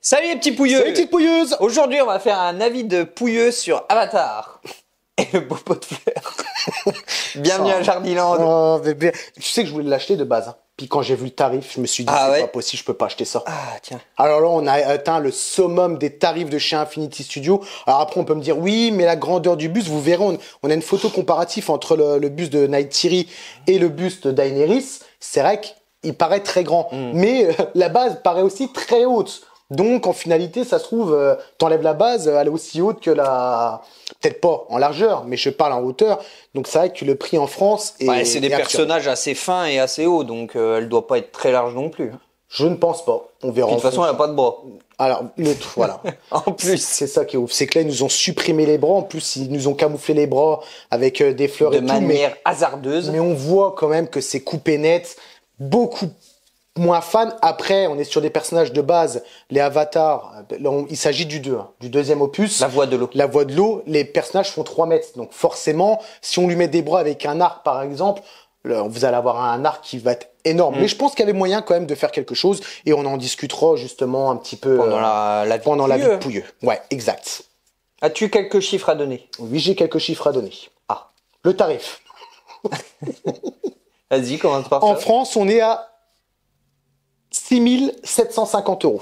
Salut les petits pouilleux. Salut les petites pouilleuses. Aujourd'hui on va faire un avis de pouilleux sur Avatar et le beau pot de fleurs. Bienvenue à Jardiland. Oh, bébé. Tu sais que je voulais l'acheter de base. Hein. Puis quand j'ai vu le tarif, je me suis dit c'est pas possible, je peux pas acheter ça. Ah tiens. Alors là, on a atteint le summum des tarifs de chez Infinity Studio. Alors après, on peut me dire oui, mais la grandeur du buste, vous verrez, on a une photo comparative entre le buste de Neytiri et le buste d'Aenerys. C'est vrai qu'il paraît très grand, mais la base paraît aussi très haute. Donc en finalité, ça se trouve, t'enlèves la base, elle est aussi haute que la... Peut-être pas en largeur, mais je parle en hauteur. Donc c'est vrai que le prix en France est... Ouais, c'est des personnages assez fins et assez hauts, donc elle doit pas être très large non plus. Je ne pense pas. On verra. De toute façon, elle a pas de bras. Alors, voilà. En plus. C'est ça qui est ouf. C'est que là, ils nous ont supprimé les bras. En plus, ils nous ont camouflé les bras avec des fleurs de et tout. manière hasardeuse. Mais on voit quand même que c'est coupé net. Beaucoup moins fan. Après, on est sur des personnages de base. Les avatars, là, il s'agit du 2, du deuxième opus. La voix de l'eau. La voix de l'eau. Les personnages font 3 mètres. Donc forcément, si on lui met des bras avec un arc, par exemple, vous allez avoir un arc qui va être énorme. Mais je pense qu'il y avait moyen quand même de faire quelque chose. Et on en discutera justement un petit peu pendant la vie de pouilleux. Ouais, exact. As-tu quelques chiffres à donner? Oui, j'ai quelques chiffres à donner. Ah. Le tarif. Vas-y, commence par ça. En France, on est à 6 750 €.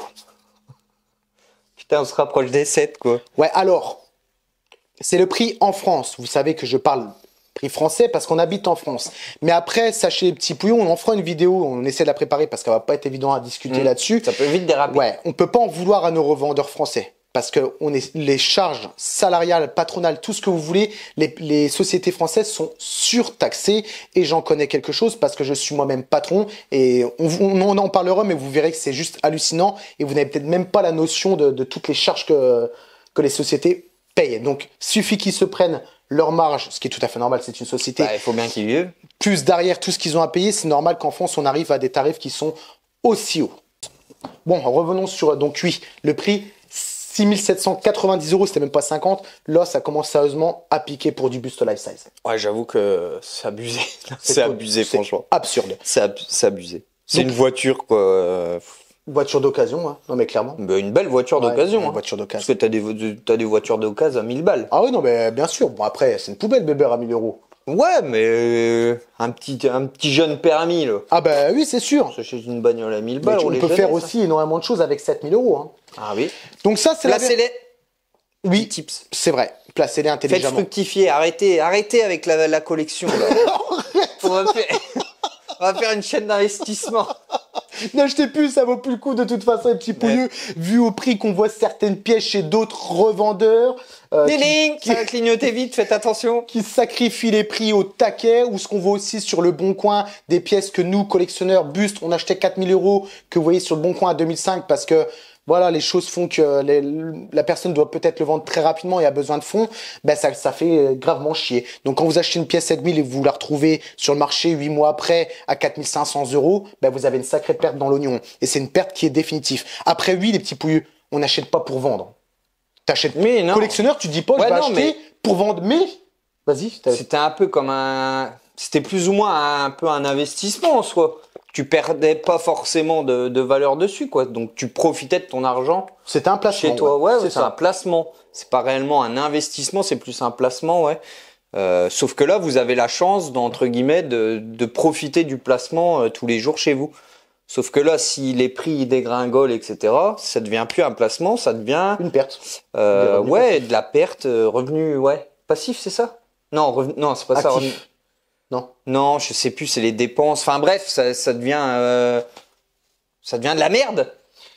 Putain, on se rapproche des 7, quoi. Ouais, alors, c'est le prix en France. Vous savez que je parle prix français parce qu'on habite en France. Mais après, sachez les petits pouillons, on en fera une vidéo, on essaie de la préparer parce qu'elle va pas être évident à discuter là-dessus. Ça peut vite déraper. Ouais, on peut pas en vouloir à nos revendeurs français. Parce que les charges salariales, patronales, tout ce que vous voulez, les sociétés françaises sont surtaxées et j'en connais quelque chose parce que je suis moi-même patron et on en parlera, mais vous verrez que c'est juste hallucinant et vous n'avez peut-être même pas la notion de toutes les charges que les sociétés payent. Donc, suffit qu'ils se prennent leur marge, ce qui est tout à fait normal, c'est une société. Bah, il faut bien qu'ils vivent. Plus derrière tout ce qu'ils ont à payer, c'est normal qu'en France, on arrive à des tarifs qui sont aussi hauts. Bon, revenons sur, donc oui, le prix. 6 790 €, c'était même pas 50. Là, ça commence sérieusement à piquer pour du buste life size. Ouais, j'avoue que c'est abusé. C'est abusé, franchement. Absurde. C'est abusé. C'est une voiture, quoi. Voiture d'occasion, hein. Non, mais clairement. Bah, une belle voiture d'occasion. Une hein. voiture d'occasion. Parce que t'as des voitures d'occasion à 1000 balles. Ah oui, non, mais bien sûr. Bon, après, c'est une poubelle, bébé, à 1000 €. Ouais, mais un petit jeune permis, là. Ah bah oui, c'est sûr. S'achète une bagnole à 1000 Mais balles. on peut faire aussi énormément de choses avec 7000 €. Hein. Ah oui. Donc ça, c'est Placez-les. Oui, Tips. c'est vrai. Placez-les Faites intelligemment. fructifier. Arrêtez avec la collection, là. on va faire une chaîne d'investissement. N'achetez plus, ça vaut plus le coup de toute façon, les petits pouilleux, vu au prix qu'on voit certaines pièces chez d'autres revendeurs. Ça va clignoter vite, faites attention. Qui sacrifient les prix au taquet, ou ce qu'on voit aussi sur le Bon Coin, des pièces que nous, collectionneurs, bustes, on achetait 4000 €, que vous voyez sur le Bon Coin à 2005, parce que voilà, les choses font que la personne doit peut-être le vendre très rapidement et a besoin de fonds, ben ça fait gravement chier. Donc quand vous achetez une pièce 7000 et que vous la retrouvez sur le marché 8 mois après à 4500 €, ben vous avez une sacrée perte dans l'oignon. Et c'est une perte qui est définitive. Après, oui, les petits pouilleux, on n'achète pas pour vendre. T'achètes. Mais non. Collectionneur, tu dis pas, je vais acheter pour vendre, mais... Vas-y. C'était un peu comme c'était plus ou moins un peu un investissement en soi. Tu perdais pas forcément de valeur dessus, quoi. Donc tu profitais de ton argent. C'était un placement. Chez toi, ouais, c'est ça. un placement. C'est pas réellement un investissement, c'est plus un placement, ouais. Sauf que là, vous avez la chance, entre guillemets, de profiter du placement tous les jours chez vous. Sauf que là, si les prix dégringolent, etc., ça devient plus un placement, ça devient une perte. Ouais, de la perte, revenu, ouais, passif, c'est ça? Non, non, c'est pas ça. Revenu... Non, je sais plus, c'est les dépenses. Enfin bref, ça devient de la merde.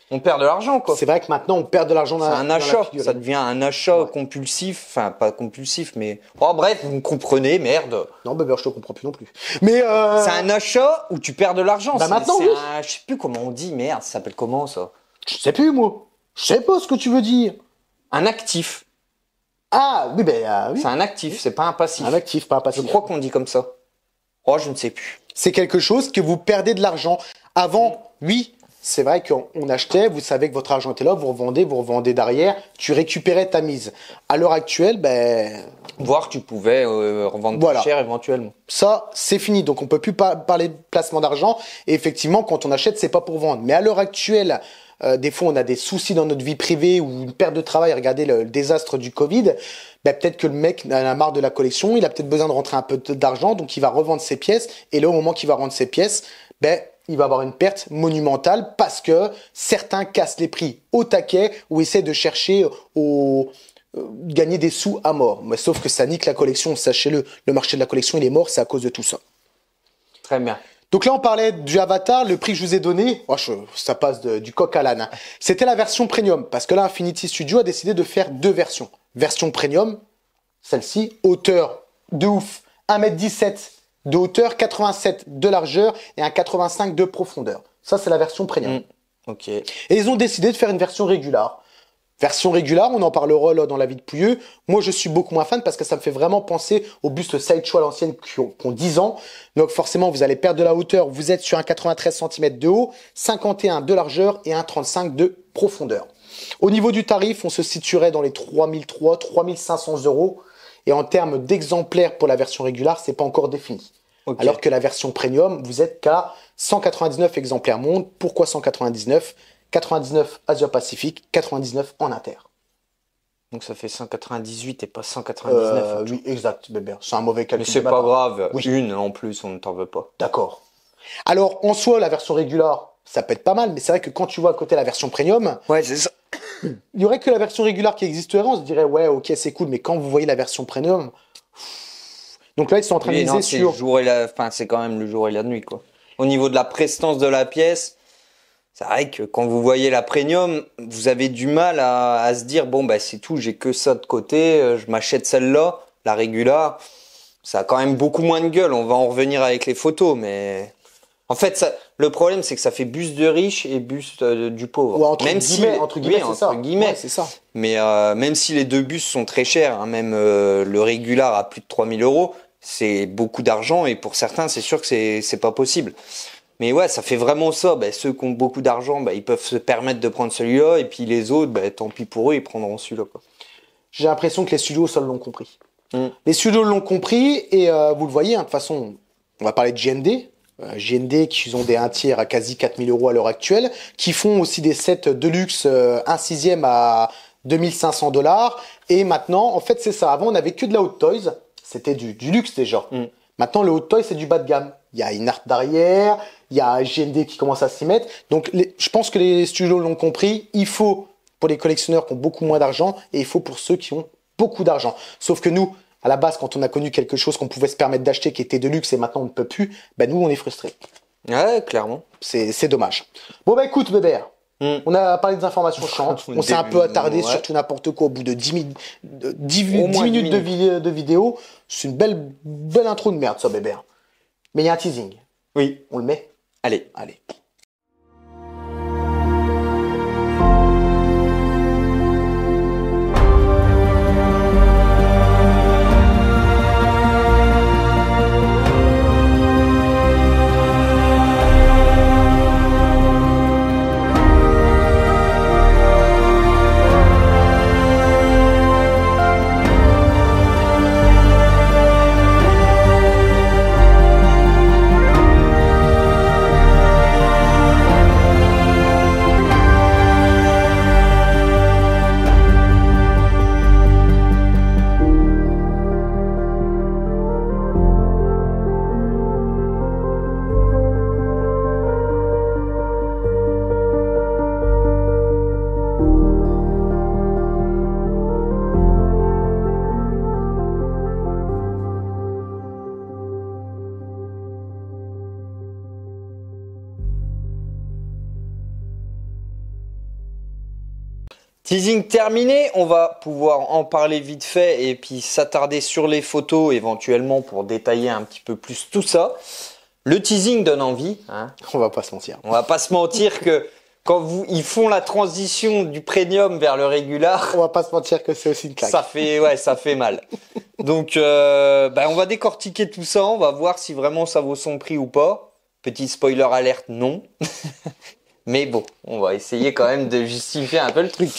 On perd de l'argent, quoi. C'est vrai que maintenant, on perd de l'argent dans un achat. Ça devient un achat compulsif. Enfin, pas compulsif, mais... Oh, bref, vous me comprenez, merde. Non, bébé, je te comprends plus non plus. Mais c'est un achat où tu perds de l'argent. Bah maintenant, oui. Je sais plus comment on dit, merde, ça s'appelle comment, ça? Je sais plus, moi. Je sais pas ce que tu veux dire. Un actif. Ah, oui, oui. C'est un actif, c'est pas un passif. Un actif, pas un passif. Je crois qu'on dit comme ça. Oh, je ne sais plus. C'est quelque chose que vous perdez de l'argent. Avant, oui, c'est vrai qu'on achetait, vous savez que votre argent était là, vous revendez derrière, tu récupérais ta mise. À l'heure actuelle, voire tu pouvais revendre plus cher éventuellement. Ça, c'est fini. Donc, on peut plus parler de placement d'argent. Et effectivement, quand on achète, c'est pas pour vendre. Mais à l'heure actuelle, des fois on a des soucis dans notre vie privée ou une perte de travail, regardez le désastre du Covid, ben, peut-être que le mec en a marre de la collection, il a peut-être besoin de rentrer un peu d'argent, donc il va revendre ses pièces, et là au moment qu'il va rendre ses pièces, ben, il va avoir une perte monumentale parce que certains cassent les prix au taquet ou essaient de chercher gagner des sous à mort. Mais sauf que ça nique la collection, sachez-le, le marché de la collection il est mort, c'est à cause de tout ça. Très bien. Donc là, on parlait du Avatar, le prix que je vous ai donné, ça passe du coq à l'âne. C'était la version premium, parce que là, Infinity Studio a décidé de faire deux versions. Version premium, celle-ci, hauteur de ouf, 1m17 de hauteur, 87 de largeur et un 85 de profondeur. Ça, c'est la version premium. Ok. Et ils ont décidé de faire une version régulière. Version régulière, on en parlera là dans la vie de Pouilleux. Moi, je suis beaucoup moins fan parce que ça me fait vraiment penser aux bustes Sideshow à l'ancienne qui ont 10 ans. Donc forcément, vous allez perdre de la hauteur. Vous êtes sur un 93 cm de haut, 51 de largeur et un 35 de profondeur. Au niveau du tarif, on se situerait dans les 3300, 3500 euros. Et en termes d'exemplaires pour la version régulière, c'est pas encore défini. Okay. Alors que la version premium, vous êtes qu'à 199 exemplaires monde. Pourquoi 199 ? 99 Asia-Pacifique, 99 en inter. Donc ça fait 198 et pas 199. Oui, exact, bébé. C'est un mauvais calcul. Mais c'est pas grave, oui. Une en plus, on ne t'en veut pas. D'accord. Alors, en soi, la version régulière, ça peut être pas mal, mais c'est vrai que quand tu vois à côté la version premium, ouais, c'est ça. Il y aurait que la version régulière qui existerait, on se dirait, ouais, ok, c'est cool, mais quand vous voyez la version premium, donc là, ils sont en train de miser sur... c'est quand même le jour et la nuit, quoi. Au niveau de la prestance de la pièce... C'est vrai que quand vous voyez la premium, vous avez du mal à se dire, bon, bah, c'est tout, j'ai que ça de côté, je m'achète celle-là, la régulière. Ça a quand même beaucoup moins de gueule, on va en revenir avec les photos, mais... En fait, le problème, c'est que ça fait buste de riche et buste du pauvre. Ouais, entre guillemets, ouais, c'est ça. Mais même si les deux bustes sont très chers, hein, même le régulier à plus de 3000 euros, c'est beaucoup d'argent et pour certains, c'est sûr que c'est pas possible. Mais ouais, ça fait vraiment ça. Bah, ceux qui ont beaucoup d'argent, bah, ils peuvent se permettre de prendre celui-là. Et puis les autres, bah, tant pis pour eux, ils prendront celui-là, quoi. J'ai l'impression que les studios seuls l'ont compris. Les studios l'ont compris et vous le voyez, hein, de toute façon, on va parler de JND. JND qui ont des 1 tiers à quasi 4000 euros à l'heure actuelle, qui font aussi des sets de luxe 1/6 à 2500 $. Et maintenant, en fait, c'est ça. Avant, on n'avait que de la hot toys. C'était du luxe déjà. Maintenant, le hot toy, c'est du bas de gamme. Il y a une art derrière, il y a un JND qui commence à s'y mettre. Donc, je pense que les studios l'ont compris. Il faut pour les collectionneurs qui ont beaucoup moins d'argent et il faut pour ceux qui ont beaucoup d'argent. Sauf que nous, à la base, quand on a connu quelque chose qu'on pouvait se permettre d'acheter qui était de luxe et maintenant on ne peut plus, bah nous, on est frustrés. Ouais, clairement. C'est dommage. Bon, bah écoute, Bébert, on a parlé des informations chiantes. On s'est un peu attardé sur tout n'importe quoi au bout de 10 minutes de vidéo. C'est une belle intro de merde, ça, Bébert. Mais il y a un teasing. Oui. On le met ? Allez. Teasing terminé, on va pouvoir en parler vite fait et puis s'attarder sur les photos éventuellement pour détailler un petit peu plus tout ça. Le teasing donne envie. Hein. On va pas se mentir. On va pas se mentir que quand ils font la transition du premium vers le régular, on va pas se mentir que c'est aussi une claque. Ça fait mal. Donc on va décortiquer tout ça, on va voir si vraiment ça vaut son prix ou pas. Petit spoiler alerte, non. Mais bon, on va essayer quand même de justifier un peu le truc.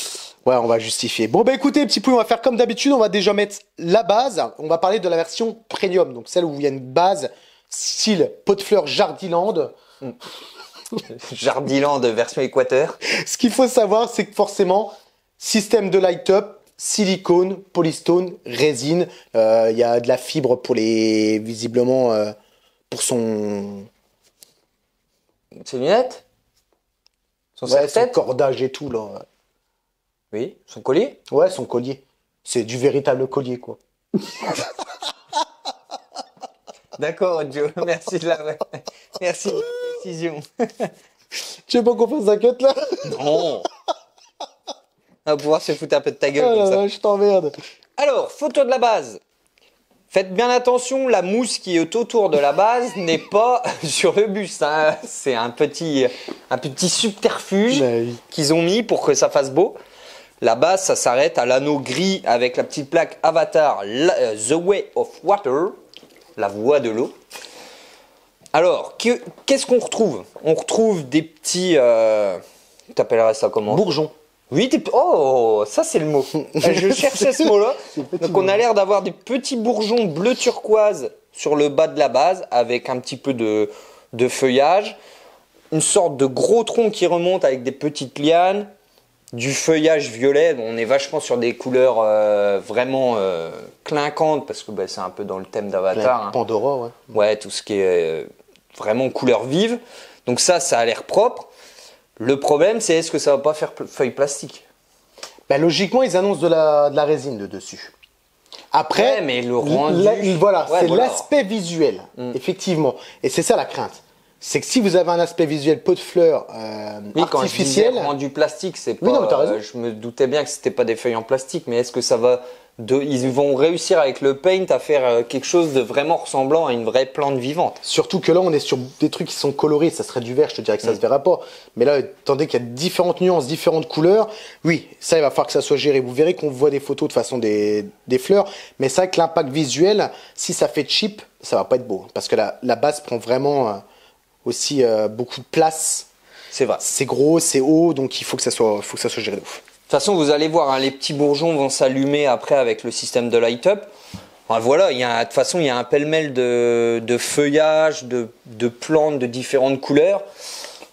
Ouais, on va justifier. Bon, bah écoutez, petit peu, on va faire comme d'habitude. On va déjà mettre la base. On va parler de la version premium. Donc, celle où il y a une base style pot de fleurs Jardiland. Jardiland de version Équateur. Ce qu'il faut savoir, c'est que forcément, système de light-up, silicone, polystone, résine. Il y a de la fibre pour les, visiblement, pour son, Ses lunettes? Son ouais, son serre-tête? cordage et tout là. Oui. Son collier? Ouais, son collier. C'est du véritable collier quoi. D'accord, Joe. Merci de la, merci de la précision. Tu veux pas qu'on fasse un cut là? Non. On va pouvoir se foutre un peu de ta gueule Oh comme là ça. là, je t'emmerde. Alors, photo de la base. Faites bien attention, la mousse qui est autour de la base n'est pas sur le buste. Hein. C'est un petit subterfuge Bah oui. qu'ils ont mis pour que ça fasse beau. La base, ça s'arrête à l'anneau gris avec la petite plaque Avatar The Way of Water, la voie de l'eau. Alors, qu'est-ce qu'on retrouve? On retrouve des petits... T'appellerais ça comment? Bourgeon. Oui, oh, ça c'est le mot. Je cherchais ce mot-là. Donc on a l'air d'avoir des petits bourgeons bleu turquoise sur le bas de la base avec un petit peu de feuillage. Une sorte de gros tronc qui remonte avec des petites lianes. Du feuillage violet. On est vachement sur des couleurs vraiment clinquantes parce que bah, c'est un peu dans le thème d'Avatar. Hein. Pandora, ouais. Ouais, tout ce qui est vraiment couleur vive. Donc ça a l'air propre. Le problème, c'est est-ce que ça va pas faire feuille plastique? Bah, logiquement, ils annoncent de la résine de dessus. Après, Ouais, mais le rendu... voilà, Ouais, c'est voilà. l'aspect visuel, effectivement. Et c'est ça la crainte. C'est que si vous avez un aspect visuel pot de fleurs Oui, quand je disais artificiel, rendu plastique, c'est pas... Oui, non, mais t'as raison. je me doutais bien que c'était pas des feuilles en plastique, mais est-ce que ça va... Ils vont réussir avec le paint à faire quelque chose de vraiment ressemblant à une vraie plante vivante? surtout que là, on est sur des trucs qui sont colorés. Ça serait du vert, je te dirais que ça se verra pas. Mais là, attendez qu'il y a différentes nuances, différentes couleurs. Oui, ça, il va falloir que ça soit géré. Vous verrez qu'on voit des photos de façon des fleurs. Mais c'est vrai que l'impact visuel, si ça fait cheap, ça va pas être beau. Parce que la base prend vraiment aussi beaucoup de place. C'est vrai. C'est gros, c'est haut, donc il faut que ça soit géré de ouf. De toute façon, vous allez voir, hein, les petits bourgeons vont s'allumer après avec le système de light-up. Enfin, voilà, de toute façon, il y a un pêle-mêle de feuillage, de plantes de différentes couleurs.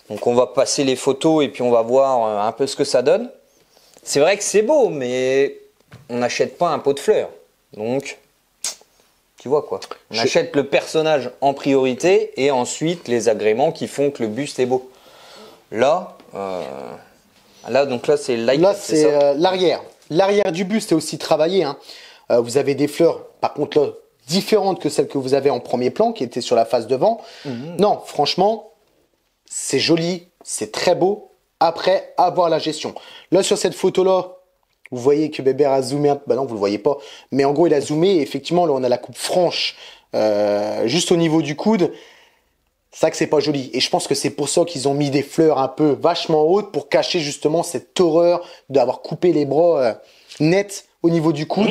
Donc on va passer les photos et puis on va voir un peu ce que ça donne. C'est vrai que c'est beau, mais on n'achète pas un pot de fleurs. Donc, tu vois quoi. On achète le personnage en priorité et ensuite les agréments qui font que le buste est beau. Là, donc là c'est light. Là, c'est l'arrière. L'arrière du buste est aussi travaillé. Hein. Vous avez des fleurs, par contre, là, différentes que celles que vous avez en premier plan, qui étaient sur la face devant. Non, franchement, c'est joli, c'est très beau. Après, avoir la gestion. Là, sur cette photo-là, vous voyez que Bébert a zoomé un peu. Bah non, vous le voyez pas. Mais en gros, il a zoomé. Et effectivement, là, on a la coupe franche juste au niveau du coude. C'est ça que c'est pas joli. Et je pense que c'est pour ça qu'ils ont mis des fleurs un peu vachement hautes pour cacher justement cette horreur d'avoir coupé les bras net au niveau du coude.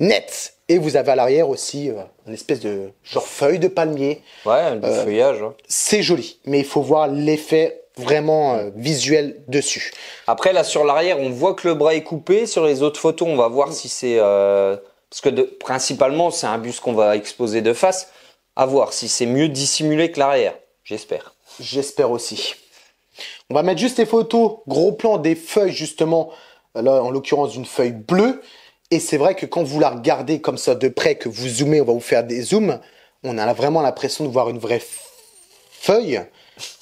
Net. Et vous avez à l'arrière aussi une espèce de genre feuille de palmier. Ouais, du feuillage. Hein. C'est joli. Mais il faut voir l'effet vraiment visuel dessus. Après, là, sur l'arrière, on voit que le bras est coupé. Sur les autres photos, on va voir si c'est... parce que principalement, c'est un buste qu'on va exposer de face. À voir si c'est mieux dissimulé que l'arrière. J'espère. J'espère aussi. On va mettre juste les photos, gros plan des feuilles justement. Là, en l'occurrence, d'une feuille bleue. Et c'est vrai que quand vous la regardez comme ça de près, que vous zoomez, on va vous faire des zooms, on a vraiment l'impression de voir une vraie feuille.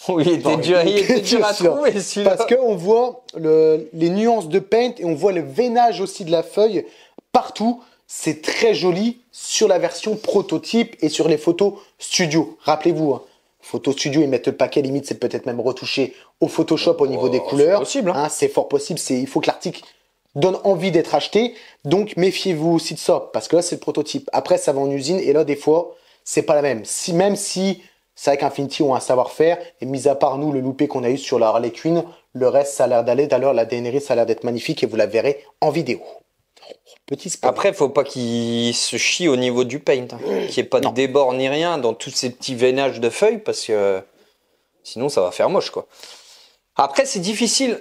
Oui, il était dur à trouver celui-là. Parce qu'on voit les nuances de paint et on voit le veinage aussi de la feuille partout. C'est très joli sur la version prototype et sur les photos studio. Rappelez-vous, hein, photos studio, ils mettent le paquet, limite, c'est peut-être même retouché au Photoshop au niveau des couleurs. C'est possible. Hein. C'est fort possible. Il faut que l'article donne envie d'être acheté. Donc, méfiez-vous aussi de ça. Parce que là, c'est le prototype. Après, ça va en usine. Et là, des fois, c'est pas la même. Même si c'est vrai qu'Infinity ont un savoir-faire. Et mis à part nous, le loupé qu'on a eu sur la Harley Quinn, le reste, ça a l'air d'aller. D'ailleurs, la DNR, ça a l'air d'être magnifique. Et vous la verrez en vidéo. Petit spoil. Après, faut pas qu'il se chie au niveau du paint. Hein. Qu'il n'y ait pas de débord ni rien dans tous ces petits veinages de feuilles. Parce que sinon, ça va faire moche, quoi. Après, c'est difficile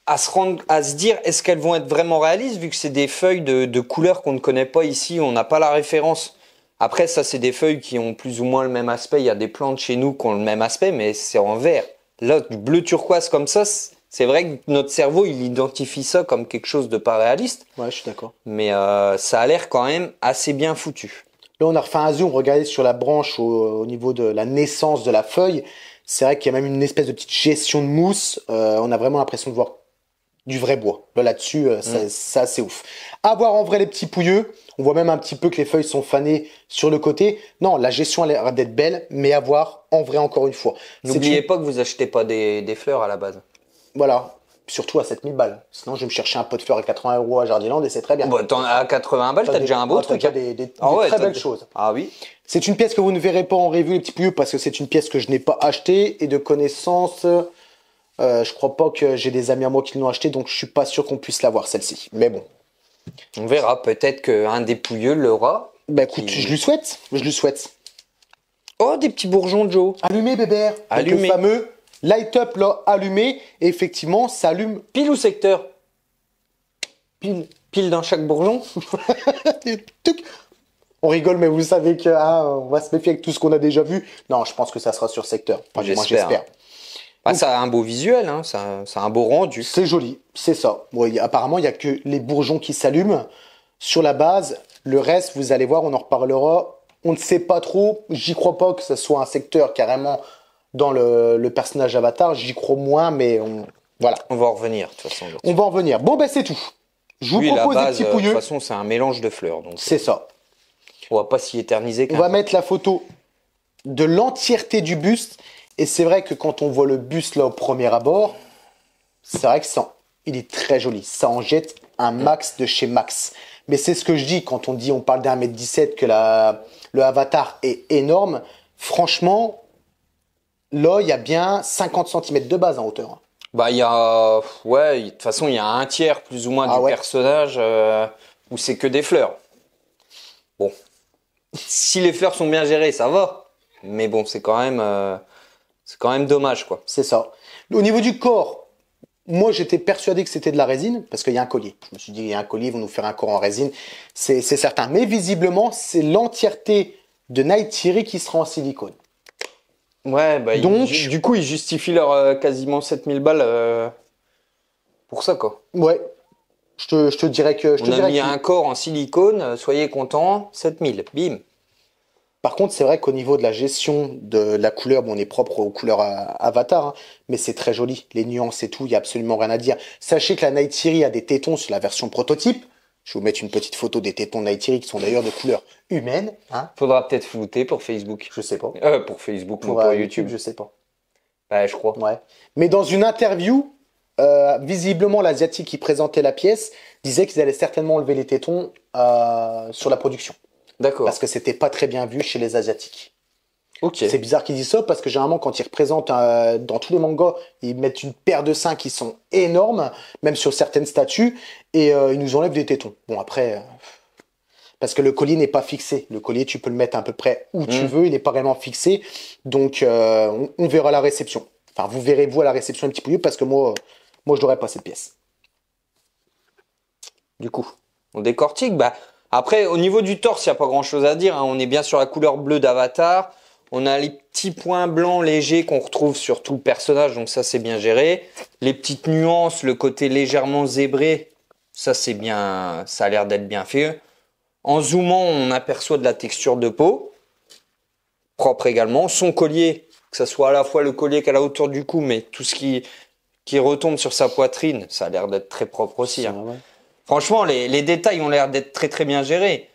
à se dire est-ce qu'elles vont être vraiment réalistes vu que c'est des feuilles de couleurs qu'on ne connaît pas ici, on n'a pas la référence. Après, ça, c'est des feuilles qui ont plus ou moins le même aspect. Il y a des plantes chez nous qui ont le même aspect, mais c'est en vert. Là, du bleu turquoise comme ça, c'est vrai que notre cerveau, il identifie ça comme quelque chose de pas réaliste. Ouais, je suis d'accord. Mais ça a l'air quand même assez bien foutu. Là, on a refait un zoom, regardez sur la branche au niveau de la naissance de la feuille. C'est vrai qu'il y a même une espèce de petite gestion de mousse. On a vraiment l'impression de voir du vrai bois. Là-dessus, c'est assez ouf. À voir en vrai les petits pouilleux. On voit même un petit peu que les feuilles sont fanées sur le côté. Non, la gestion a l'air d'être belle, mais à voir en vrai encore une fois. N'oubliez pas que vous achetez pas des fleurs à la base. Voilà. Surtout à 7000 balles. Sinon, je vais me chercher un pot de fleurs à 80 € à Jardiland et c'est très bien. Bon, à 80 balles, t'as déjà un beau truc. T'as des très belles choses. Ah oui. C'est une pièce que vous ne verrez pas en review, les petits pouilleux, parce que c'est une pièce que je n'ai pas achetée. Et de connaissance, je crois pas que j'ai des amis à moi qui l'ont achetée, donc je suis pas sûr qu'on puisse l'avoir, celle-ci. Mais bon. On verra. Peut-être qu'un des pouilleux l'aura. Bah écoute, je lui souhaite. Je lui souhaite. Oh, des petits bourgeons, Joe. Allumé, bébert. Allumé. Le fameux light up, là, allumé. Et effectivement, ça allume. Pile ou secteur? Pile. Pile dans chaque bourgeon. Tuc. On rigole, mais vous savez que on va se méfier avec tout ce qu'on a déjà vu. Non, je pense que ça sera sur secteur. Enfin, moi, j'espère. Bah, ça a un beau visuel, hein. Ça a un beau rendu. C'est joli, c'est ça. Bon, apparemment, il n'y a que les bourgeons qui s'allument sur la base. Le reste, vous allez voir, on en reparlera. On ne sait pas trop. J'y crois pas que ce soit un secteur carrément dans le personnage Avatar. J'y crois moins, mais voilà. On va en revenir, de toute façon. On va en venir. Bon, ben c'est tout. Je vous propose des petits pouilleux. De toute façon, c'est un mélange de fleurs. C'est ça. On va pas s'y éterniser. On va mettre la photo de l'entièreté du buste. Et c'est vrai que quand on voit le buste là au premier abord, c'est vrai que il est très joli. Ça en jette un max de chez Max. Mais c'est ce que je dis quand on parle d'un mètre 17 que le Avatar est énorme. Franchement, là, il y a bien 50 cm de base en hauteur. Bah, il y a, ouais, de toute façon, il y a un tiers plus ou moins du personnage où c'est que des fleurs. Bon, si les fleurs sont bien gérées, ça va. Mais bon, c'est quand même dommage, quoi. C'est ça. Au niveau du corps, moi, j'étais persuadé que c'était de la résine parce qu'il y a un collier. Je me suis dit, il y a un collier, ils vont nous faire un corps en résine. C'est certain. Mais visiblement, c'est l'entièreté de Neytiri qui sera en silicone. Ouais, bah, donc, du coup, ils justifient leur quasiment 7000 balles pour ça, quoi. Ouais. Je te dirais que... On a mis un corps en silicone, soyez contents, 7000, bim. Par contre, c'est vrai qu'au niveau de la gestion de la couleur, bon, on est propre aux couleurs Avatar, hein, mais c'est très joli. Les nuances et tout, il n'y a absolument rien à dire. Sachez que la Neytiri a des tétons sur la version prototype. Je vais vous mettre une petite photo des tétons Neytiri qui sont d'ailleurs de couleur humaine. Hein. Faudra peut-être flouter pour Facebook. Je sais pas. Pour Facebook, pour YouTube, je sais pas. Bah, je crois. Ouais. Mais dans une interview, visiblement, l'Asiatique qui présentait la pièce disait qu'ils allaient certainement enlever les tétons sur la production. D'accord. Parce que c'était pas très bien vu chez les Asiatiques. Ok. C'est bizarre qu'ils disent ça parce que généralement, quand ils représentent dans tous les mangas, ils mettent une paire de seins qui sont énormes, même sur certaines statues, et ils nous enlèvent des tétons. Bon, après, parce que le collier n'est pas fixé. Le collier, tu peux le mettre à peu près où tu veux, il n'est pas réellement fixé. Donc, on verra à la réception. Enfin, vous verrez, vous, à la réception, un petit peu, parce que moi, je n'aurais pas cette pièce. Du coup, on décortique. Bah, après, au niveau du torse, il n'y a pas grand-chose à dire. Hein. On est bien sur la couleur bleue d'Avatar. On a les petits points blancs légers qu'on retrouve sur tout le personnage, donc ça, c'est bien géré. Les petites nuances, le côté légèrement zébré, ça, c'est bien, ça a l'air d'être bien fait. En zoomant, on aperçoit de la texture de peau, propre également. Son collier, que ce soit à la fois le collier qu'elle a autour du cou, mais tout ce qui retombe sur sa poitrine, ça a l'air d'être très propre aussi. Hein. Ouais. Franchement, les détails ont l'air d'être très très bien gérés.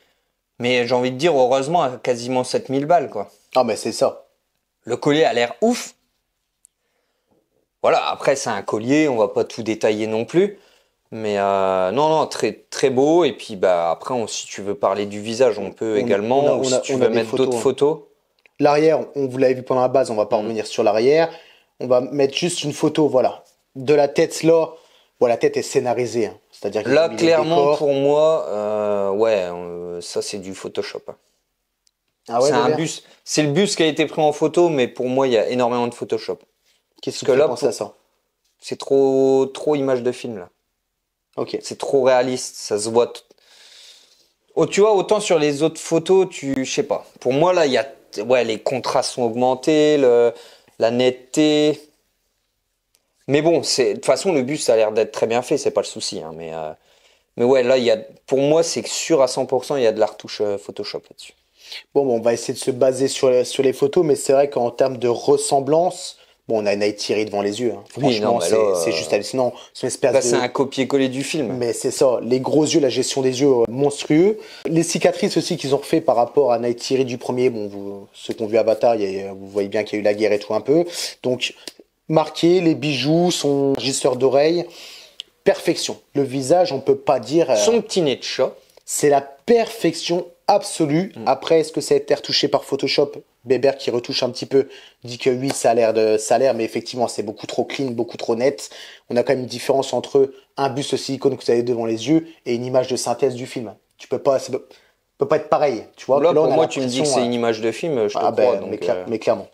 Mais j'ai envie de dire, heureusement, à quasiment 7000 balles, quoi. Ah, mais c'est ça. Le collier a l'air ouf. Voilà, après, c'est un collier, on va pas tout détailler non plus. Mais non, très très beau. Et puis, bah, après, si tu veux parler du visage, on peut également. Ou si tu veux mettre d'autres photos. L'arrière, on vous l'avez vu pendant la base, on va pas revenir sur l'arrière. On va mettre juste une photo, voilà. De la tête, là. Bon, la tête est scénarisée. Hein. C'est-à-dire là, clairement, pour moi, ça, c'est du Photoshop. Hein. Ah ouais, c'est un bus. C'est le bus qui a été pris en photo, mais pour moi, il y a énormément de Photoshop. Qu'est-ce que là, penses à ça? C'est trop image de film, là. Ok. C'est trop réaliste, ça se voit. Oh, tu vois, autant sur les autres photos, je sais pas. Pour moi, là, les contrastes sont augmentés, la netteté. Mais bon, de toute façon, le buste ça a l'air d'être très bien fait, c'est pas le souci. Hein, mais ouais, là, pour moi, c'est sûr à 100%, il y a de la retouche Photoshop là-dessus. Bon, on va essayer de se baser sur les photos, mais c'est vrai qu'en termes de ressemblance, bon, on a Night Thierry devant les yeux. Hein. Oui, non, Franchement, mais là, c'est juste hallucinant. C'est une espèce là, de... c'est un copier-coller du film. Mais c'est ça, les gros yeux, la gestion des yeux monstrueux. Les cicatrices aussi qu'ils ont refait par rapport à Night Thierry du premier. Bon, ceux qui ont vu Avatar, vous voyez bien qu'il y a eu la guerre et tout un peu. Donc, marqué, les bijoux, son giseur d'oreille, perfection. Le visage, on peut pas dire. Son petit nez de chat. C'est la perfection absolue. Après, est-ce que ça a été retouché par Photoshop? Bébert qui retouche un petit peu dit que oui, ça a l'air, mais effectivement, c'est beaucoup trop clean, beaucoup trop net. On a quand même une différence entre un buste silicone que vous avez devant les yeux et une image de synthèse du film. Ça peut pas être pareil, tu vois. Là, on pour a moi, tu me dis que c'est l'impression, une image de film, je te ah crois. ben, Donc, mais clairement.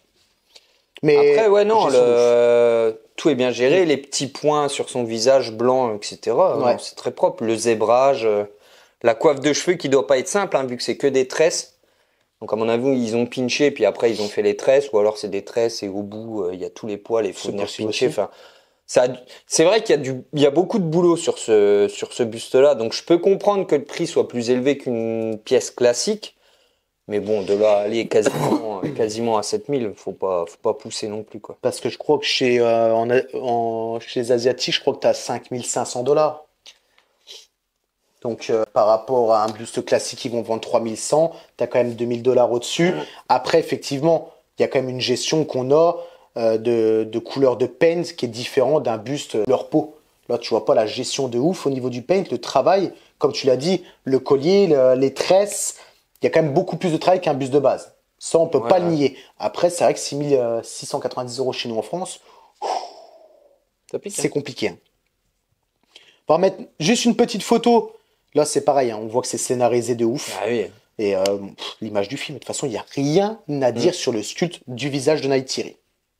Mais après, ouais, non, gestion de ouf. tout est bien géré. Les petits points sur son visage blanc, etc. Ouais. Non, c'est très propre. Le zébrage, la coiffe de cheveux qui doit pas être simple, hein, vu que c'est que des tresses. Donc, à mon avis, ils ont pinché, puis après, ils ont fait les tresses, ou alors c'est des tresses, et au bout, il y a tous les poils, et il faut C'est venir possible pincher. aussi. Enfin, c'est vrai qu'il y a beaucoup de boulot sur ce buste-là. Donc, je peux comprendre que le prix soit plus élevé qu'une pièce classique. Mais bon, de là à aller quasiment à 7000, faut pas pousser non plus, quoi. Parce que je crois que chez les Asiatiques, je crois que tu as $5500. Donc, par rapport à un buste classique, ils vont vendre 3100. Tu as quand même $2000 au-dessus. Après, effectivement, il y a quand même une gestion qu'on a de couleur de paint qui est différent d'un buste leur peau. Là, tu vois pas la gestion de ouf au niveau du paint, le travail. Comme tu l'as dit, le collier, les tresses, il y a quand même beaucoup plus de travail qu'un buste de base. Ça, on peut pas le nier. Après, c'est vrai que 690 € chez nous en France, Ça pique, c'est hein. compliqué. Hein. On va mettre juste une petite photo. Là, c'est pareil, hein, on voit que c'est scénarisé de ouf. Ah oui. Et l'image du film, de toute façon, il n'y a rien à dire sur le sculpte du visage de Night Thierry.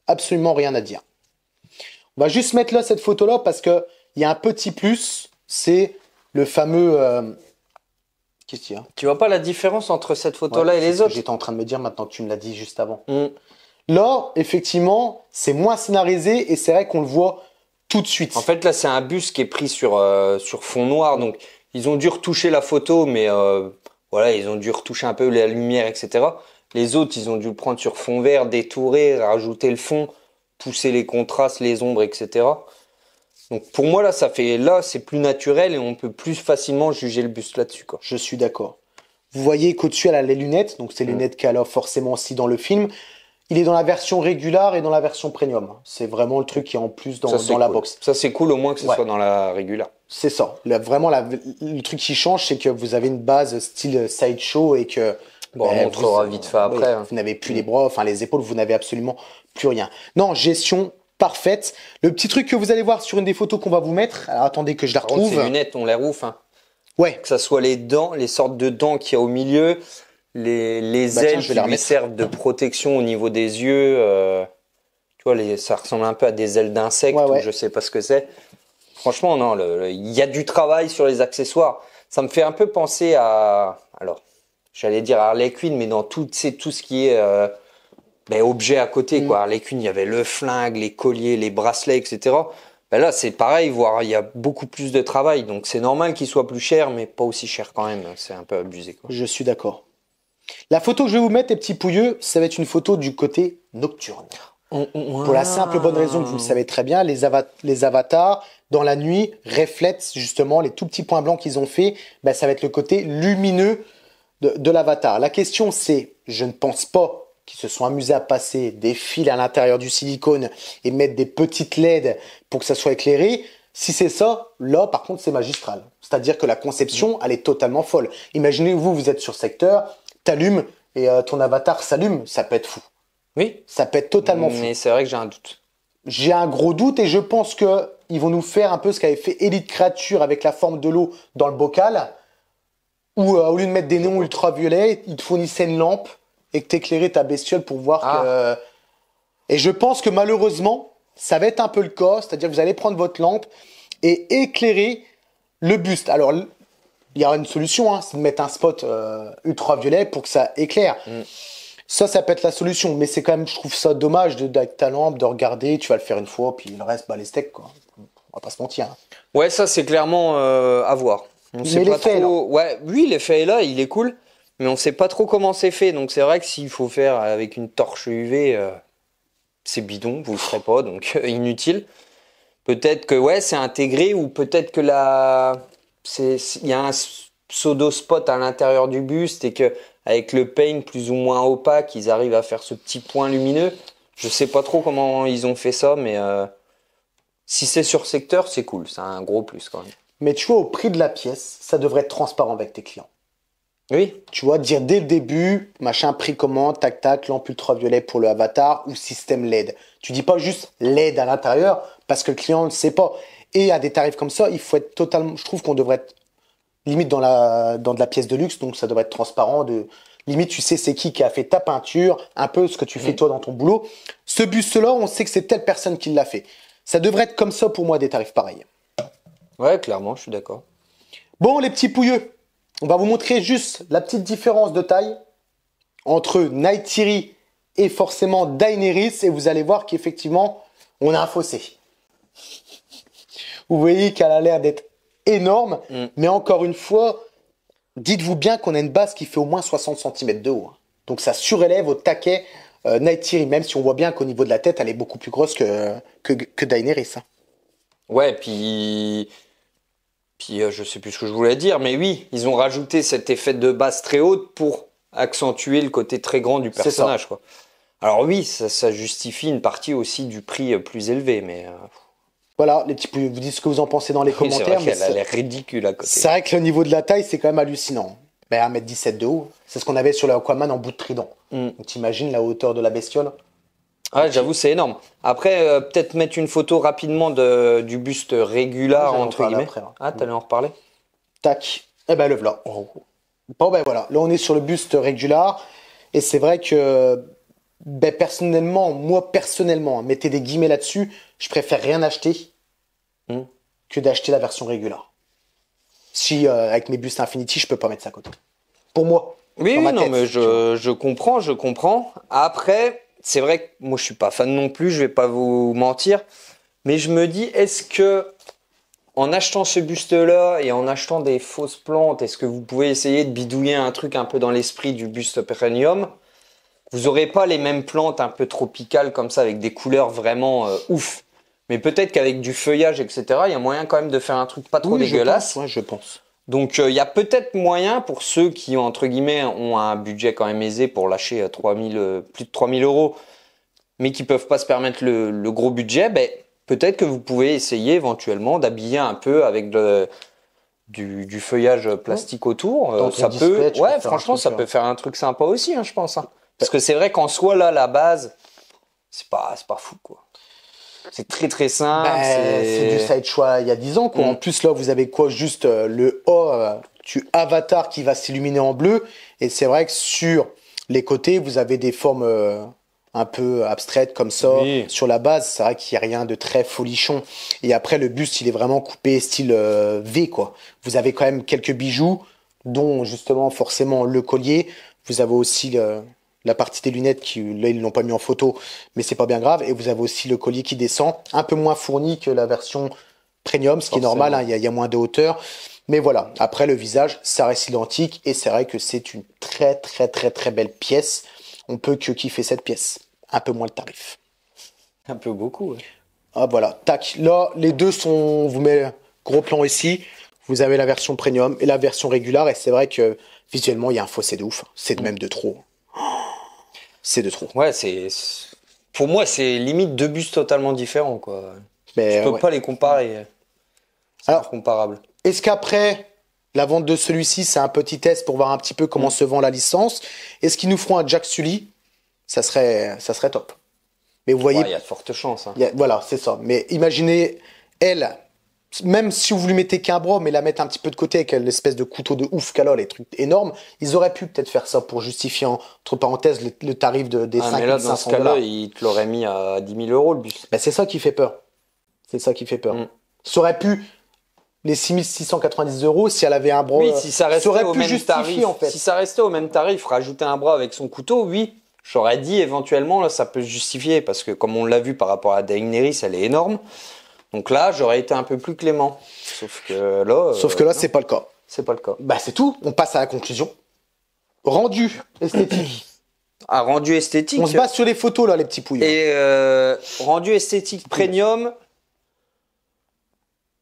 Absolument rien à dire. On va juste mettre là cette photo-là parce qu'il y a un petit plus, c'est le fameux... Qu'est-ce qu'il y a? Tu vois pas la différence entre cette photo-là Ouais, et c'est les ce que autres? j'étais en train de me dire maintenant que tu me l'as dit juste avant. Mm. Là, effectivement, c'est moins scénarisé et c'est vrai qu'on le voit tout de suite. En fait, là, c'est un buste qui est pris sur fond noir. Donc, ils ont dû retoucher la photo, mais voilà, ils ont dû retoucher un peu la lumière, etc. Les autres, ils ont dû le prendre sur fond vert, détourer, rajouter le fond, pousser les contrastes, les ombres, etc. Donc, pour moi, là, c'est plus naturel et on peut plus facilement juger le buste là-dessus, quoi. Je suis d'accord. Vous voyez qu'au-dessus, elle a les lunettes, donc c'est les lunettes qu'elle a forcément aussi dans le film. Il est dans la version régulière et dans la version premium. C'est vraiment le truc qui est en plus dans la cool. box. Ça, c'est cool au moins que ce soit dans la régulière. C'est ça. Le truc qui change, c'est que vous avez une base style sideshow et que... Bon, on montrera vite fait après. Vous n'avez plus les bras, enfin les épaules, vous n'avez absolument plus rien. Non, gestion parfaite. Le petit truc que vous allez voir sur une des photos qu'on va vous mettre, alors attendez que je la Par contre, retrouve. ces lunettes ont l'air ouf, hein. Ouais. Que ça soit les dents, les sortes de dents qu'il y a au milieu, les ailes tiens, je vais qui la lui remettre. servent de protection au niveau des yeux. Tu vois, ça ressemble un peu à des ailes d'insectes Ouais, ou ouais. je sais pas ce que c'est. Franchement, non, il y a du travail sur les accessoires. Ça me fait un peu penser alors, j'allais dire à Harley Quinn, mais dans tout ce qui est objet à côté, quoi. Harley Quinn, il y avait le flingue, les colliers, les bracelets, etc. Ben là, c'est pareil, voire il y a beaucoup plus de travail. Donc, c'est normal qu'il soit plus cher, mais pas aussi cher quand même. C'est un peu abusé, quoi. Je suis d'accord. La photo que je vais vous mettre, les petits pouilleux, ça va être une photo du côté nocturne. Pour la simple bonne raison que vous le savez très bien, les avatars, dans la nuit, reflètent justement les tout petits points blancs qu'ils ont fait. Ben, ça va être le côté lumineux de l'avatar. La question c'est, je ne pense pas qu'ils se sont amusés à passer des fils à l'intérieur du silicone et mettre des petites LED pour que ça soit éclairé. Si c'est ça, là par contre c'est magistral. C'est-à-dire que la conception, elle est totalement folle. Imaginez-vous, vous êtes sur secteur, t'allumes et ton avatar s'allume, ça peut être fou. Oui, Ça peut être totalement fou. mais c'est vrai que j'ai un doute. J'ai un gros doute et je pense que ils vont nous faire un peu ce qu'avait fait Elite Creature avec la forme de l'eau dans le bocal, où au lieu de mettre des néons ultraviolets, ils te fournissaient une lampe et que t'éclairais ta bestiole pour voir que... Et je pense que malheureusement, ça va être un peu le cas, c'est-à-dire que vous allez prendre votre lampe et éclairer le buste. Alors, il y aura une solution, hein, c'est de mettre un spot ultraviolet pour que ça éclaire. Ça peut être la solution, mais c'est quand même, je trouve ça dommage avec ta lampe, de regarder, tu vas le faire une fois, puis le reste, bah, les steaks, quoi. On va pas se mentir. Hein. Ouais, ça c'est clairement à voir. On sait Mais pas l'effet est là. trop. Ouais, oui, l'effet est là, il est cool, mais on sait pas trop comment c'est fait. Donc c'est vrai que s'il faut faire avec une torche UV, c'est bidon, vous le ferez pas, donc inutile. Peut-être que ouais, c'est intégré ou peut-être que il y a un pseudo spot à l'intérieur du buste et que avec le paint plus ou moins opaque, ils arrivent à faire ce petit point lumineux. Je sais pas trop comment ils ont fait ça, mais si c'est sur secteur, c'est cool, c'est un gros plus quand même. Mais tu vois, au prix de la pièce, ça devrait être transparent avec tes clients. Oui. Tu vois, dire dès le début, machin, prix comment, tac tac, lampe ultraviolet pour le avatar ou système LED. Tu dis pas juste LED à l'intérieur parce que le client ne le sait pas. Et à des tarifs comme ça, il faut être totalement. Je trouve qu'on devrait être limite dans de la pièce de luxe, donc ça devrait être transparent. Limite, tu sais c'est qui a fait ta peinture, un peu ce que tu fais toi dans ton boulot. Ce buste-là, on sait que c'est telle personne qui l'a fait. Ça devrait être comme ça pour moi des tarifs pareils. Ouais, clairement, je suis d'accord. Bon, les petits pouilleux, on va vous montrer juste la petite différence de taille entre Neytiri et forcément Daenerys et vous allez voir qu'effectivement, on a un fossé. Vous voyez qu'elle a l'air d'être énorme, mais encore une fois, dites-vous bien qu'on a une base qui fait au moins 60 cm de haut. Hein. Donc ça surélève au taquet Neytiri, même si on voit bien qu'au niveau de la tête, elle est beaucoup plus grosse que Daenerys. Hein. Ouais, puis je sais plus ce que je voulais dire, mais oui, ils ont rajouté cet effet de base très haute pour accentuer le côté très grand du personnage, quoi. Alors oui, ça justifie une partie aussi du prix plus élevé, mais voilà, les petits pouilleux, vous dites ce que vous en pensez dans les commentaires. C'est vrai qu'elle a l'air ridicule à côté. C'est vrai que le niveau de la taille, c'est quand même hallucinant. Mais 1m17 de haut, c'est ce qu'on avait sur le Aquaman en bout de trident. Donc t'imagines la hauteur de la bestiole. Ouais, j'avoue, c'est énorme. Après, peut-être mettre une photo rapidement du buste régular, entre guillemets. Après, hein. Ah, t'allais en reparler? Tac. Eh ben, le voilà. Bon, ben voilà. Là, on est sur le buste régular. Et c'est vrai que, ben, personnellement, mettez des guillemets là-dessus, je préfère rien acheter que d'acheter la version régular. Si, avec mes bustes Infinity, je peux pas mettre ça à côté. Pour moi. Oui, non, mais je comprends. Après, c'est vrai que moi, je suis pas fan non plus, je vais pas vous mentir. Mais je me dis, est-ce que, en achetant ce buste-là et en achetant des fausses plantes, est-ce que vous pouvez essayer de bidouiller un truc un peu dans l'esprit du buste premium? Vous aurez pas les mêmes plantes un peu tropicales comme ça, avec des couleurs vraiment ouf. Mais peut-être qu'avec du feuillage, etc., il y a moyen quand même de faire un truc pas trop dégueulasse. Je pense. Donc il y a peut-être moyen pour ceux qui, entre guillemets, ont un budget quand même aisé pour lâcher plus de 3000 euros, mais qui peuvent pas se permettre le gros budget, ben, peut-être que vous pouvez essayer éventuellement d'habiller un peu avec du feuillage plastique autour. Ça display, ouais, franchement, ça peut faire un truc sympa aussi, hein, je pense. Hein. Parce que c'est vrai qu'en soi, là, la base, c'est pas fou, quoi. C'est très très simple. C'est du side choix il y a 10 ans, quoi. En plus, là, vous avez quoi? Juste le A du avatar qui va s'illuminer en bleu. Et c'est vrai que sur les côtés, vous avez des formes un peu abstraites comme ça. Oui. Sur la base, c'est vrai qu'il n'y a rien de très folichon. Et après, le buste, il est vraiment coupé style V, quoi. Vous avez quand même quelques bijoux, dont justement forcément le collier. Vous avez aussi la partie des lunettes qui, là, ils l'ont pas mis en photo, mais c'est pas bien grave. Et vous avez aussi le collier qui descend, un peu moins fourni que la version premium, ce qui est normal, hein, y a moins de hauteur. Mais voilà, après le visage, ça reste identique et c'est vrai que c'est une très très très très belle pièce. On peut que kiffer cette pièce. Un peu moins le tarif. Un peu beaucoup, ouais. Ah voilà, tac. Là, les deux sont, on vous met gros plan ici. Vous avez la version premium et la version régulière et c'est vrai que visuellement, il y a un fossé de ouf. C'est même de trop. C'est de trop. Ouais, pour moi, c'est limite deux bus totalement différents, quoi. Je peux pas les comparer. C'est incomparable. Est-ce qu'après la vente de celui-ci, c'est un petit test pour voir un petit peu comment se vend la licence? Est-ce qu'ils nous feront un Jack Sully? Ça serait top. Mais vous voyez, il y a de fortes chances. Hein. Voilà, c'est ça. Mais imaginez, elle, même si vous lui mettez qu'un bras, mais la mettre un petit peu de côté avec l'espèce de couteau de ouf qu'elle a, les trucs énormes, ils auraient pu peut-être faire ça pour justifier, entre parenthèses, le tarif des 5 mais là, dans ce cas-là, ils te l'auraient mis à 10 000 euros le bus. Ben, c'est ça qui fait peur. Ça aurait pu, les 6 690 euros, si elle avait un bras. Oui, si ça restait au même tarif. En fait. Si ça restait au même tarif, rajouter un bras avec son couteau, oui. J'aurais dit éventuellement, là, ça peut se justifier parce que comme on l'a vu par rapport à Daenerys, elle est énorme. Donc là, j'aurais été un peu plus clément. Sauf que là, non, c'est pas le cas. c'est pas le cas. Bah c'est tout, on passe à la conclusion. Rendu esthétique. Ah, rendu esthétique. On se base sur les photos là, les petits pouilleux. Et rendu esthétique premium,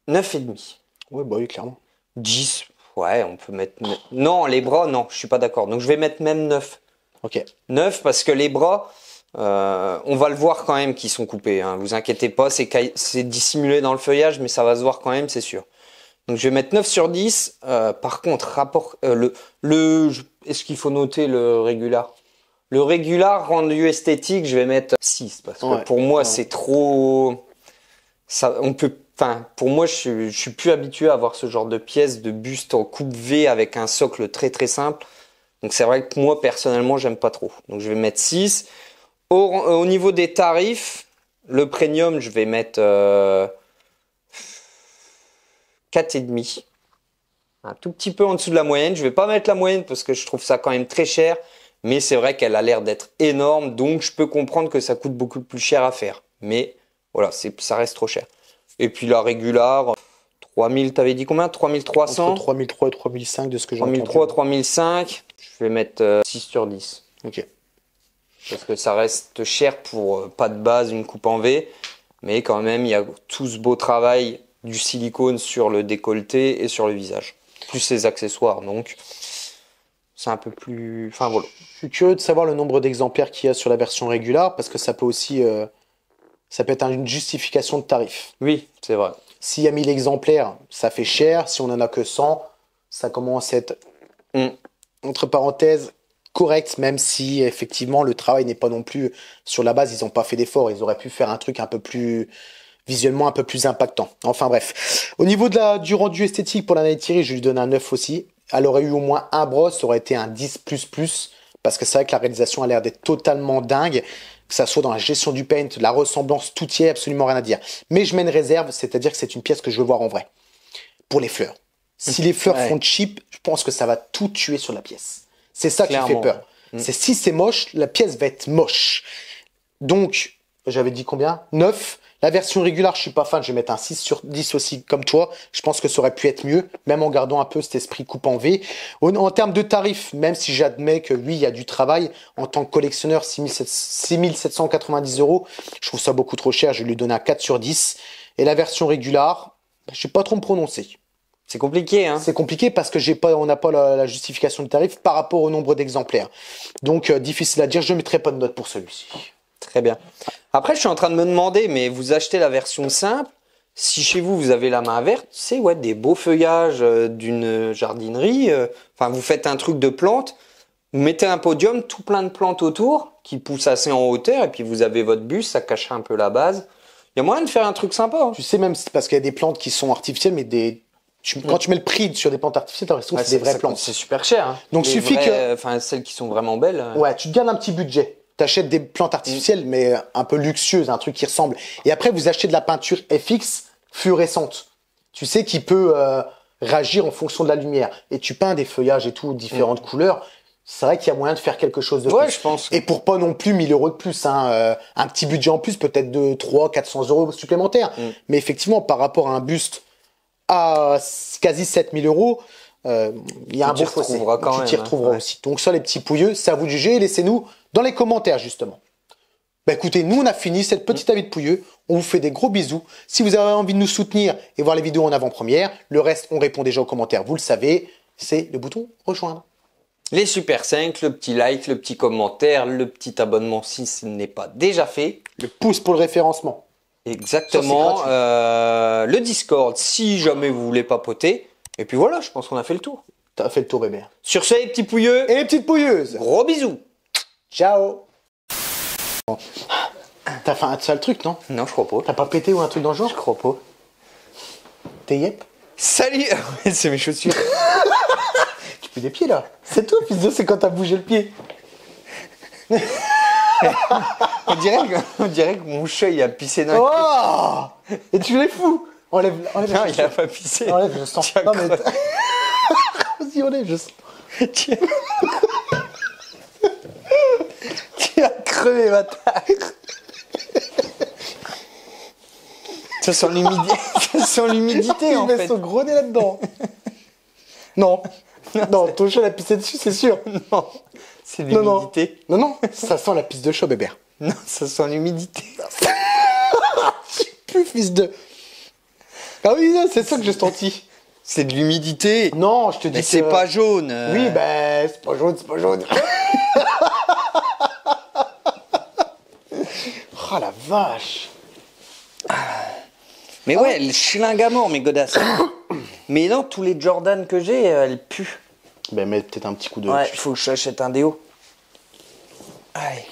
9,5. Ouais, bah oui, clairement. 10, ouais, on peut mettre... Non, les bras, non, je suis pas d'accord. Donc je vais mettre même 9. Ok. 9 parce que les bras, on va le voir quand même qu'ils sont coupés. Hein. Vous inquiétez pas, c'est dissimulé dans le feuillage, mais ça va se voir quand même, c'est sûr. Donc je vais mettre 9 sur 10. Par contre, rapport est-ce qu'il faut noter le régular? Le régular rendu esthétique, je vais mettre 6 parce que pour moi c'est trop. Ça, pour moi, je suis plus habitué à voir ce genre de pièces de buste en coupe V avec un socle très très simple. Donc c'est vrai que moi personnellement, j'aime pas trop. Donc je vais mettre 6. Au niveau des tarifs, le premium, je vais mettre 4,5. Un tout petit peu en dessous de la moyenne. Je vais pas mettre la moyenne parce que je trouve ça quand même très cher. Mais c'est vrai qu'elle a l'air d'être énorme. Donc je peux comprendre que ça coûte beaucoup plus cher à faire. Mais voilà, ça reste trop cher. Et puis la régular, 3000, t'avais dit combien? 3300? Entre 3003 et 3005 de ce que j'ai 3003, 3005. Je vais mettre 6 sur 10. Ok. Parce que ça reste cher pour pas de base, une coupe en V. Mais quand même, il y a tout ce beau travail du silicone sur le décolleté et sur le visage. Plus les accessoires, donc c'est un peu plus... Enfin voilà. Je suis curieux de savoir le nombre d'exemplaires qu'il y a sur la version régulière parce que ça peut aussi... ça peut être une justification de tarif. Oui, c'est vrai. S'il y a 1000 exemplaires, ça fait cher. Si on en a que 100, ça commence à être, entre parenthèses, correct, même si effectivement le travail n'est pas non plus sur la base, ils n'ont pas fait d'effort. Ils auraient pu faire un truc un peu plus visuellement un peu plus impactant. Enfin bref. Au niveau du rendu esthétique pour la Night Thierry, je lui donne un 9 aussi. Elle aurait eu au moins un brosse, ça aurait été un 10++, parce que c'est vrai que la réalisation a l'air d'être totalement dingue. Que ça soit dans la gestion du paint, la ressemblance, tout y est, absolument rien à dire. Mais je mets une réserve, c'est-à-dire que c'est une pièce que je veux voir en vrai. Pour les fleurs. Si les fleurs font cheap, je pense que ça va tout tuer sur la pièce. C'est ça qui fait peur. C'est si c'est moche, la pièce va être moche. Donc, j'avais dit combien? 9. La version régulière, je suis pas fan, je vais mettre un 6 sur 10 aussi, comme toi. Je pense que ça aurait pu être mieux, même en gardant un peu cet esprit coupe en V. En termes de tarifs, même si j'admets que oui, il y a du travail, en tant que collectionneur, 6790 €, je trouve ça beaucoup trop cher, je vais lui donner un 4 sur 10. Et la version régulière, je sais pas trop me prononcer. C'est compliqué, hein. C'est compliqué parce que on n'a pas la justification de tarif par rapport au nombre d'exemplaires. Donc, difficile à dire, je ne mettrai pas de note pour celui-ci. Très bien. Après, je suis en train de me demander, mais vous achetez la version simple, si chez vous, vous avez la main verte, c'est des beaux feuillages d'une jardinerie, enfin, vous faites un truc de plantes, vous mettez un podium, tout plein de plantes autour, qui poussent assez en hauteur, et puis vous avez votre buste, ça cache un peu la base. Il y a moyen de faire un truc sympa. Hein. Tu sais, même parce qu'il y a des plantes qui sont artificielles, mais quand tu mets le prix sur des plantes artificielles, t'as l'impression que c'est des vraies plantes. C'est super cher. Hein. Donc, suffit que... Enfin, celles qui sont vraiment belles. Ouais, tu te gardes un petit budget. T'achètes des plantes artificielles, mais un peu luxueuses, un truc qui ressemble. Et après, vous achetez de la peinture FX fluorescente. Tu sais, qui peut réagir en fonction de la lumière. Et tu peins des feuillages et tout, différentes couleurs. C'est vrai qu'il y a moyen de faire quelque chose de plus. Ouais, je pense. Et pour pas non plus 1000 € de plus, hein, un petit budget en plus, peut-être de 300-400 € supplémentaires. Mais effectivement, par rapport à un buste à quasi 7000 €, il y a un beau fossé. Tu t'y retrouveras aussi. Donc ça, les petits pouilleux, c'est à vous de juger. Laissez-nous dans les commentaires, justement. Bah écoutez, nous on a fini cette petite avis de pouilleux. On vous fait des gros bisous. Si vous avez envie de nous soutenir et voir les vidéos en avant-première, le reste, on répond déjà aux commentaires. Vous le savez, c'est le bouton rejoindre. Les super 5, le petit like, le petit commentaire, le petit abonnement si ce n'est pas déjà fait. Le pouce pour le référencement. Exactement. Ça, le Discord si jamais vous voulez papoter. Et puis voilà, je pense qu'on a fait le tour. T'as fait le tour, bébé. Sur ce, les petits pouilleux et les petites pouilleuses. Gros bisous. Ciao. T'as fait un sale truc, non? Non, je crois pas. T'as pas pété ou un truc dans le genre? Je crois pas. T'es yep? Salut. C'est mes chaussures. Tu peux des pieds là. C'est tout, fils de, c'est quand t'as bougé le pied. on dirait que mon chat il a pissé dans le pied. Et tu les fous. Enlève. Non, il a pas pissé. Enlève, je sens. Non, mais... Vas-y, enlève, je sens. Tiens. crever, bâtard. Ça sent l'humidité. Ça sent l'humidité, en Il met fait. son gros nez là-dedans. Non. Non, ton chat l'a pissé dessus, c'est sûr. Non, c'est Non, non. l'humidité. Non, non, ça sent la pisse de chat, bébé. Non, ça sent l'humidité. Plus fils de... Ah oui, non, c'est ça que j'ai senti. C'est de l'humidité. Non, je te dis Mais que... c'est pas jaune. Oui, ben, c'est pas jaune, c'est pas jaune. Oh la vache. Mais ouais, elle schlingue à mort, mes godasses. Mais non, tous les Jordan que j'ai, elles puent. Ben, mets peut-être un petit coup de... Ouais, faut que je achète un déo. Allez.